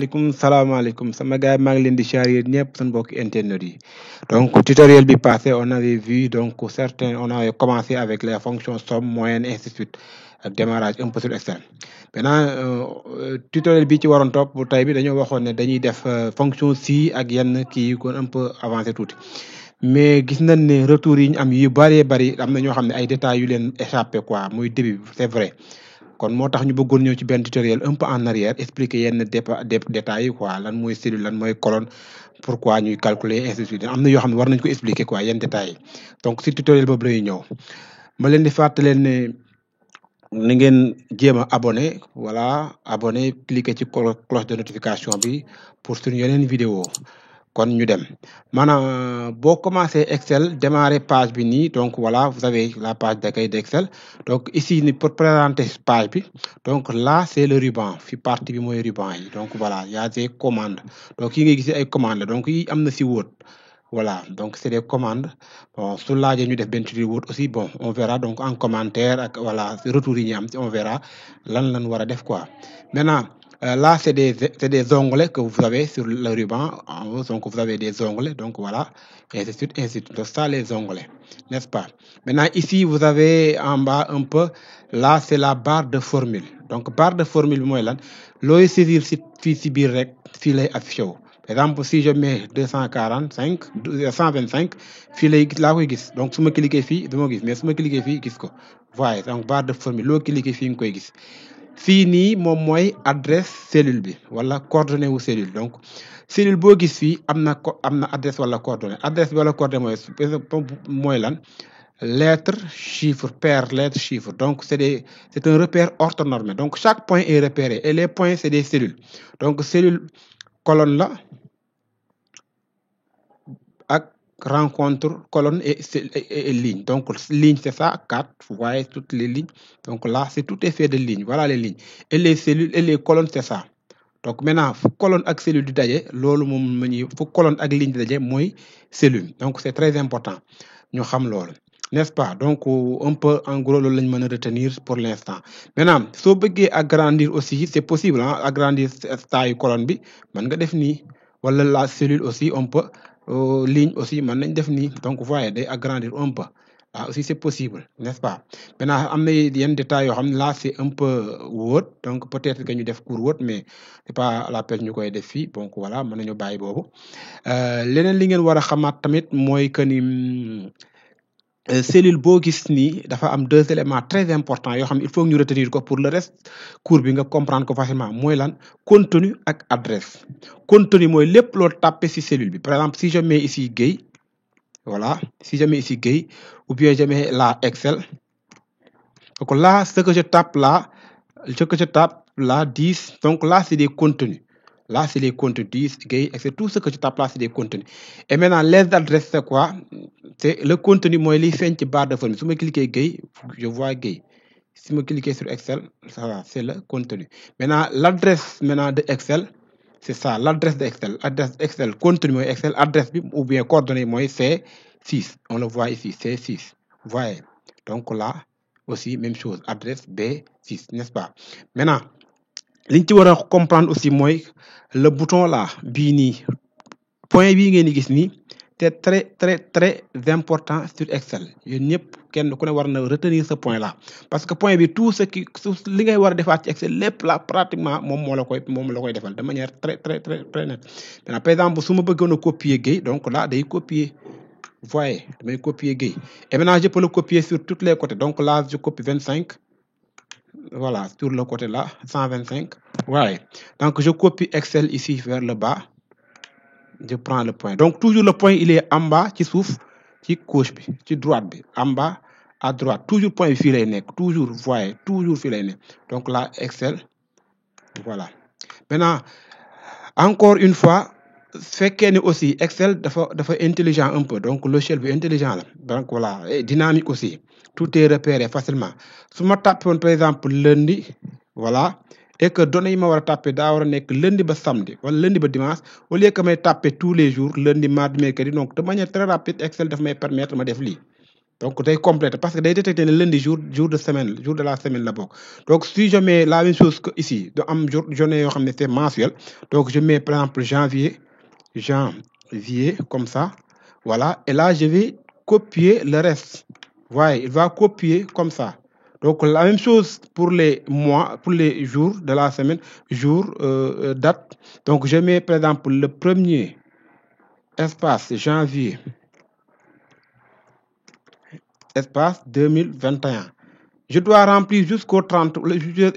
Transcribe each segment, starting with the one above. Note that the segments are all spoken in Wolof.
Maaleykum salaamaaleykum sama gars maa ngi leen di charrier ñëpp suñu mbokk internet yi donc tutoriel bi passé on avait vu donc certains on avait commencé avec les fonctions somme moyenne ainsi de suite ak démarrage un peu sur Excel maintenant tutoriel bi ci waroon topp bu tey bi dañoo waxoon ne dañuy def fonction si ak yenn kii yi kon un peu avancé tuuti mais gis nañ ne retour yi ñu am yu bëree bëri am na ñoo xam ne ay détails yu leen échappé quoi muy début c'est vrai kon moo tax ñu bëggoon ñëw ci benn tutoriel un peu en arrière expliquer yenn détails yi quoi lan mooy cellule lan mooy colonne pourquoi ñuy calculer ainsi de suite am na yoo xam ne war nañ ko expliquer quoi yenn détails yi donc si tutoriel boobu la ñuy ñëw ma leen di fàttaleen ne ni ngeen jéem a abonné voilà abonné cliquer ci cloche de notification bi pour suñu yeneen vidéo kon ñu dem maanaam boo commencé Excel démarrer page bi nii donc voilà vous avez la page d'accueil d'Excel donc ici ni pour présenter page bi donc là c'est le ruban fi partie bi mooy ruban yi donc voilà y a des commandes donc yi nga gis ay commandes donc yi am na si Word voilà donc c'est des commandes bon su laajee ñu def benn tuuti Word aussi bon on verra donc en commentaire ak voilà retour yi ñu am on verra lan war a def quoi maintenant. Là, c'est des onglets que vous avez sur le ruban. En haut, donc vous avez des onglets. Donc voilà, et ainsi de suite, ainsi de suite. Donc ça, les onglets, n'est-ce pas? Maintenant, ici, vous avez en bas un peu, là, c'est la barre de formule. Donc, barre de formule, moi, là, l'OI saisir si bir rek, fi lay affiché. Par exemple, si je mets 245, 125, fi lay gis laa koy gis. Donc, su ma cliquer fii, du ma gis. Mais su ma cliquer fii, gis ko. Voilà, donc barre de formule, loo cliquer fii nga koy gis. fii nii moom mooy adresse cellule bi wala coordonnée wu cellule donc cellule boo gis fii am na adresse wala coordonnée adresse bi wala coordonnée mooy lan lettre chiffre paire lettre chiffre donc c'est un repère orthonormé donc chaque point est repéré et les points c'est des cellules donc cellule colonne la ak rencontre colonne et ligne donc ligne c'est ça 4 vous voyez toutes les lignes donc là c'est tout est fait de lignes voilà les lignes et les cellules et les colonnes c'est ça donc maintenant fu colonne ak cellule di daje loolu moom ma ñuy fu colonne ak ligne di daje mooy cellule donc c'est très important ñu xam loolu n'est-ce pas donc un peu en gros loolu lañ mën a retenir pour l'instant maintenant soo bëggee agrandir aussi c'est possible agrandir taille colonne bi mën nga def nii wala la cellule aussi on peut ligne aussi mën nañ def nii donc voyez day agrandir un peu là aussi c'est possible n'est-ce pas maintenant am na yenn détails yoo xam ne là c'est un peu Word donc peut-être que ñu def cours Word mais c'est pas la peine ñu koy def fii donc voilà mën nañu bàyyi boobu leneen li ngeen war a xamaat tamit mooy que ni cellule boo gis nii dafa am deux éléments très importants yoo xam ne il faut ñu retenir ko pour le reste cours bi nga comprendre ko facilement mooy lan contenu ak adresse contenu mooy lépp loo tapé ci cellule bi par exemple si je mets ici Guèye voilà si je mets ici Guèye ou bien je mets là Excel donc là ce que je tape là 10 donc là c'est des contenus là c'est les contenus 10 Guèye et c'est tout ce que je tape là c'est des contenus et maintenant les adresses c'est quoi c'est le contenu mooy liy feeñ ci barre de formule su ma cliquer Guèye je vois Guèye si ma cliquer sur Excel ça va c'est le contenu maintenant l'adresse maintenant de Excel c'est ça l'adresse de Excel contenu mooy Excel adresse bi ou bien coordonnée mooy C6 on le voit ici C6 vous voyez donc là aussi même chose adresse B6 n'est-ce pas maintenant liñ ci war a comprendre aussi mooy le bouton là bii nii point bii ngeen di gis nii c'est très très très important sur Excel yéen ñëpp kenn ku ne war na retenir ce point là parce que point bi tout ce qui li ngay war a defaat ci Excel lépp là pratiquement moom la koy defal de manière très très très très nette maintenant par exemple su ma bëggoon a copier Guèye donc là day copier vous voyez damay copier Guèye et maintenant je peux le copier sur tous les côtés donc là je copie 25 voilà sur le côté là 125 ouais donc je copie Excel ici vers le bas je prends le point donc toujours le point il est en bas ci suuf ci gauche bi ci droite bi en bas à droite toujours point bi fii lay nekk toujours voyez toujours fii lay nekk donc là Excel voilà maintenant encore une fois fekkee ne aussi Excel dafa intelligent un peu donc logiciel bi intelligent la donc voilà et dynamique aussi tout est repéré facilement su ma tapé woon par exemple lundi voilà et que données yi ma war a tapé daa war a nekk lundi ba samedi wala lundi ba dimanche au lieu que may tapé tous les jours lundi mardi mercredi donc de manière très rapide Excel daf may permettre ma def lii donc day compléter parce que day détecter le lundi jour de semaine, jour de la semaine la bokk. Donc si je mets la même chose que ici de am journée yoo xam ne c'est mensuel, donc je mets par exemple janvier comme ça, voilà, et là je vais copier le reste. Voyez, il va copier comme ça. Donc la même chose pour les mois, pour les jours de la semaine, date. Donc je mets par exemple le premier espace janvier espace 2021. Je dois remplir jusqu'au 30,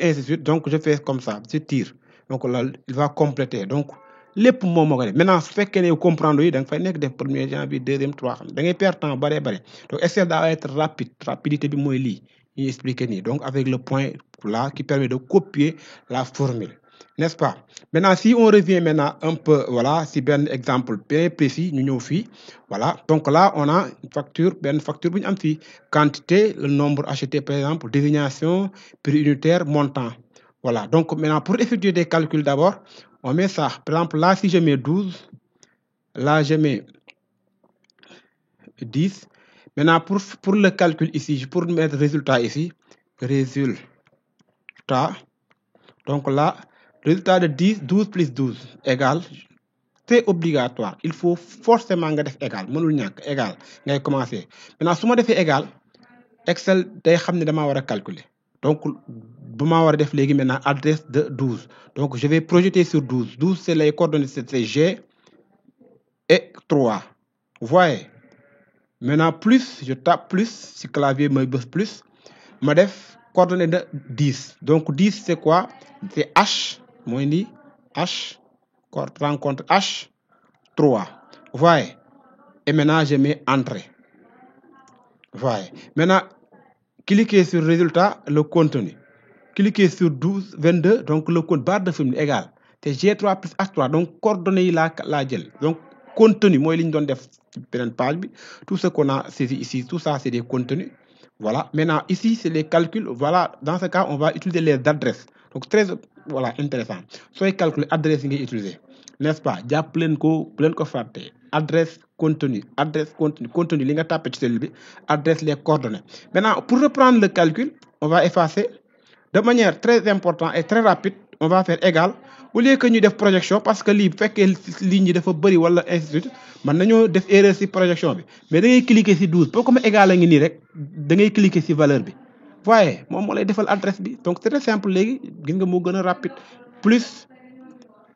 ainsi de suite. Donc je fais comme ça, je tire. Donc là, il va compléter. Donc lépp moom moo ko def maintenant su fekkee ne comprendre yi da nga fay nekk def 1er janvier 2e 3 da ngay perdre temps bare donc Excel daa être rapidité bi mooy lii ñuy expliquer nii donc avec le point là qui permet de copier la formule, n'est-ce pas? Maintenant si on revient maintenant un peu, voilà, si benn exemple bien précis ñu ñëw fii, voilà, donc là on a benn facture bu ñu am fii, quantité, le nombre acheté par exemple, désignation, prix unitaire, montant. Voilà, donc maintenant pour effectuer des calculs d'abord, on met ça. Par exemple, là, si je mets 12, là, je mets 10. Maintenant, pour le calcul ici, pour mettre résultat ici, résultat. Donc là, résultat de 12 plus 12 égale, c'est obligatoire. Il faut forcément def égal. Mënul ñàkk égal ngay commencer. Maintenant, su ma defee égal, Excel day xam ne damaa war a calculer. Donc, bu ma war a def léegi maintenant adresse de 12. Donc, je vais projeter sur 12. 12, c'est les coordonnées, c'est G et 3. Vous voyez? Maintenant, plus, je tape plus, si clavier me bës plus, ma def coordonnée de 10. Donc, 10, c'est quoi? C'est H, moi, ni H, rencontre H, 3. Vous voyez? Et maintenant, je mets entrée. Vous voyez? Maintenant, cliquez sur résultat, le contenu. Cliquez sur 12, 22, donc le code barre de formule égal. C'est G3 plus H3, donc coordonnées yi la jël. Donc, contenu, moi, ligne donne def page, tout ce qu'on a saisi ici, tout ça, c'est des contenus. Voilà. Maintenant, ici, c'est les calculs. Voilà. Dans ce cas, on va utiliser les adresses. Donc, très, voilà, intéressant. Soit calcul, adresse, vous utiliser. N'est-ce pas? Il y a plein de fàtte. Adresse, contenu, li nga tapé ci cellule bi, adresse, les coordonnées. Maintenant, pour reprendre le calcul, on va effacer de manière très importante et très rapide. On va faire égal. Au lieu que ñu def projection, parce que lii bu fekkee ligne yi dafa bëri wala institut, man nañoo def erreur ci projection bi, mais da ngay cliquer ci 12 pour comme égal a ngi nii rek da ngay cliquer ci valeur bi. Voyez, moom moo lay defal adresse bi. Donc c'est très simple léegi gis nga moo gën a rapide. Plus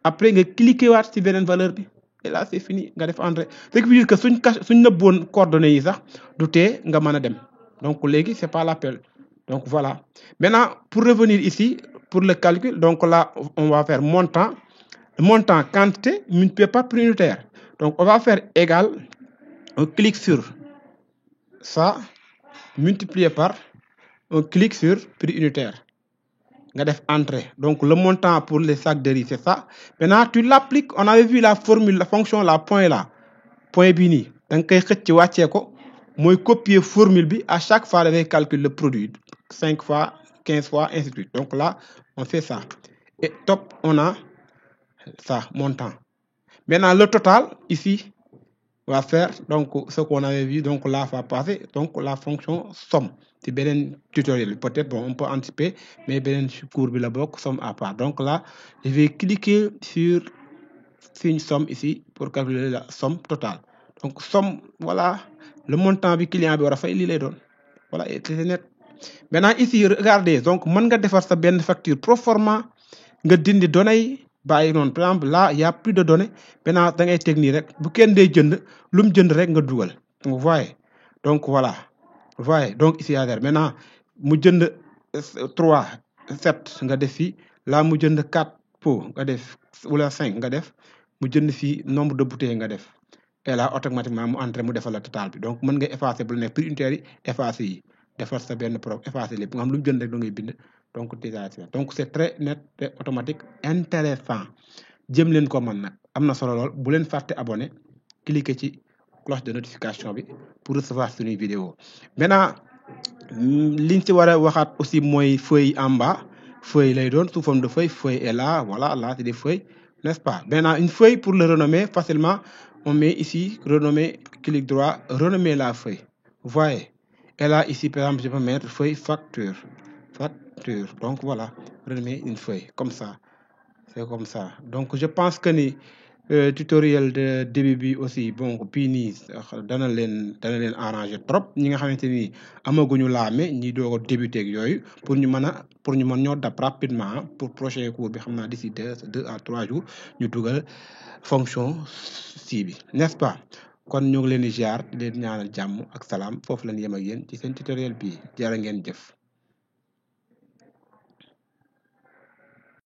après nga cliquer waat ci beneen valeur bi et là c'est fini nga def entrée. Ce qui veut dire que suñ nëbboon coordonnées yi sax du tee nga mën a dem. Donc léegi c'est pas l'appel. Donc voilà. Maintenant, pour revenir ici, pour le calcul, donc là, on va faire montant quantité multiplié par prix unitaire. Donc on va faire égal, on clique sur ça, multiplié par, on clique sur prix unitaire. Nga def entrée. Donc le montant pour les sacs de riz, c'est ça. Maintenant, tu l'appliques, on avait vu la formule, la fonction, la point là. Point bi nii, da nga koy xëcc wàccee ko, mooy copier formule bi, à chaque fois da ngay calculer le produit. 5 fois, 15 fois, ainsi de suite. Donc là, on fait ça. Et top, on a ça, montant. Maintenant, le total, ici, on va faire donc ce qu'on avait vu. Donc là, va passer donc la fonction somme. C'est bien tutoriel. Peut-être, bon, on peut anticiper, mais bien courbe la bloc, somme à part. Donc là, je vais cliquer sur une somme ici pour calculer la somme totale. Donc, somme, voilà, le montant du client bi war a fay lii lay doon. Voilà, et c'est net. Maintenant ici regardez, donc mën nga defar sa benn facture proforma nga dindi données yi bàyyi noonu. Par exemple là, il y a plus de données. Maintenant da ngay teg nii rek bu kenn dee jënd lu mu jënd rek nga dugal. Vous voyez? Donc voilà. Vous voyez? Donc ici maintenant mu jënd 3 7 nga def fii, là mu jënd 4 pots nga def wala 5 nga def, mu jënd fii nombre de bouteilles nga def. Et là automatiquement mu entré mu defal la total bi. Donc mën nga effacer bu la nekk prix unitaire yi effacer yi. Defar sa benn prof effacer lépp nga xam lu mu jënd rek da ngay bind. Donc c'est très net, très automatique, intéressant. Jëm leen ko man nag am na solo lool. Bu leen fàtte abonné, cliquer ci cloche de notification bi pour recevoir suñuy vidéo. Maintenant liñ ci war a waxaat aussi mooy feuille en bas. Feuille lay doon sous forme de feuille est là, voilà, là c'est des feuilles, n'est-ce pas? Maintenant une feuille pour le renommer facilement, on met ici renommer, clic droit, renommer la feuille. Vous voyez? Et là, ici, par exemple, je peux mettre feuille facture. Donc, voilà, prenez une feuille, comme ça. C'est comme ça. Donc, je pense que ni tutoriel de début bi aussi bon bii nii dana leen arranger trop ñi nga xamante ni amaguñu laame ñi doog a débuté ak yooyu pour ñu mën ñoo dab rapidement pour prochain cours bi xam naa d'ici 2 à 3 jours ñu dugal fonction si bi n'est-ce pas kon ñu ngi leen di ziar di leen ñaanal jàmm ak salaam foofu lañ yem ak yéen ci seen tutoriel bii jërë ngeen jëf.